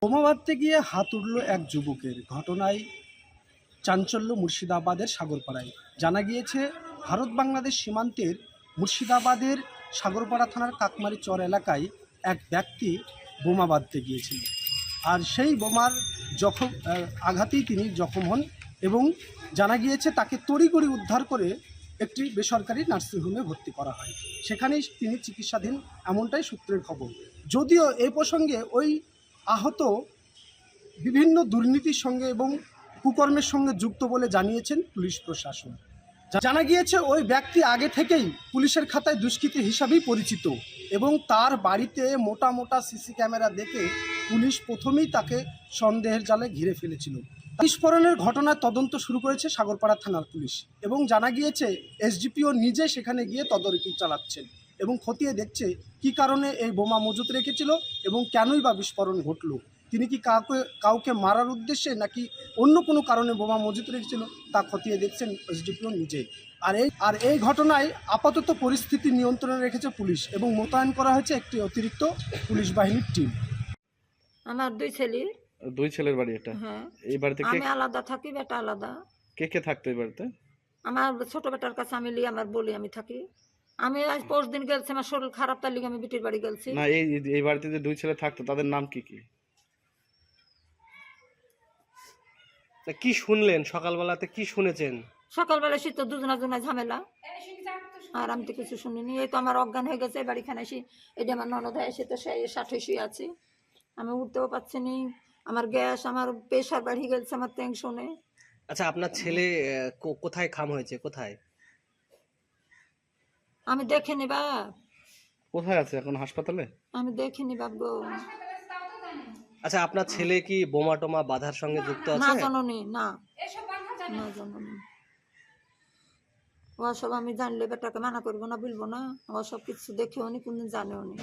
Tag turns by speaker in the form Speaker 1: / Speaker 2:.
Speaker 1: বোমা বাঁধতে গিয়ে হাত উঠল এক যুবকের। ঘটনায় চাঞ্চল্য মুর্শিদাবাদের সাগরপাড়ায়। জানা গিয়েছে, ভারত বাংলাদেশ সীমান্তের মুর্শিদাবাদের সাগরপাড়া থানার কাকমারি চর এলাকায় এক ব্যক্তি বোমা বাঁধতে গিয়েছিল। আর সেই বোমার আঘাতেই তিনি জখম হন এবং জানা গিয়েছে তাকে তড়িঘড়ি উদ্ধার করে একটি বেসরকারি নার্সিংহোমে ভর্তি করা হয়। সেখানেই তিনি চিকিৎসাধীন, এমনটাই সূত্রের খবর। যদিও এই প্রসঙ্গে ওই আহত বিভিন্ন দুর্নীতির সঙ্গে এবং কুকর্মের সঙ্গে যুক্ত বলে জানিয়েছেন পুলিশ প্রশাসন। জানা গিয়েছে ওই ব্যক্তি আগে থেকেই পুলিশের খাতায় দুষ্কৃতী হিসাবেই পরিচিত এবং তার বাড়িতে মোটা মোটা সিসি ক্যামেরা দেখে পুলিশ প্রথমেই তাকে সন্দেহের জালে ঘিরে ফেলেছিল। বিস্ফোরণের ঘটনার তদন্ত শুরু করেছে সাগরপাড়া থানার পুলিশ এবং জানা গিয়েছে এসডিপিও নিজে সেখানে গিয়ে তদারকি চালাচ্ছেন এবং খতিয়ে দেখছে কী কারণে এই বোমা মজুত রেখেছিল এবং কেনই বা বিস্ফোরণ ঘটল। তিনি কি কাউকে মারার উদ্দেশ্যে নাকি অন্য কোনো কারণে বোমা মজুত রেখেছিল তা খতিয়ে দেখছেন এসডিপিও নিজে। আর এই ঘটনায় আপাতত পরিস্থিতি নিয়ন্ত্রণে রেখেছে পুলিশ এবং মোতায়েন করা হয়েছে একটি অতিরিক্ত পুলিশ বাহিনীর টিম।
Speaker 2: আমার দুই ছেলের বাড়ি এটা।
Speaker 3: হ্যাঁ,
Speaker 2: এই বাড়িতে
Speaker 3: আমি আলাদা থাকি, বেটা আলাদা।
Speaker 2: কে কে থাকতো এই বাড়িতে?
Speaker 3: আমার ছোট বেটার কাছে আমি লি, আমার বলি আমি থাকি। আমি আজ 5 দিন গেছি, আমার শরীর খারাপ, তার লিগে আমি বিটির বাড়ি গেছি।
Speaker 2: না, এই বাড়িতে যে দুই ছেলে থাকতো তাদের নাম কি কি?
Speaker 4: কি শুনলেন সকালবেলাতে, কি শুনেছেন?
Speaker 3: সকালবেলা শীত দুজনা ঝামেলা, আর আমি তো কিছু শুনিনি। এই তো আমার অজ্ঞান হয়ে গেছে বাড়িখানে এসে। এটা আমার ননদ এসে তো সেই 60 শুয়ে আছি, আমি উঠতেও পারছি নি। আমার গ্যাস, আমার প্রেশার বাড়িয়ে গেছে আমার টেনশনে।
Speaker 4: আচ্ছা, আপনার ছেলে কোথায় খাম হয়েছে, কোথায়?
Speaker 3: আমি দেখিনি বাপ,
Speaker 2: কোথায় আছে এখন? হাসপাতালে?
Speaker 3: আমি দেখিনি বাপ গো।
Speaker 4: আচ্ছা, আপনার ছেলে কি বোমা টোমা বাঁধার সঙ্গে যুক্ত
Speaker 3: না
Speaker 4: আছে?
Speaker 3: জাননি, না না জাননি। ওসব আমি জানলে বেটাকে মানা করবো না, বলবো না। ওসব কিছু দেখেও নি, কোনদিন জানেও নি।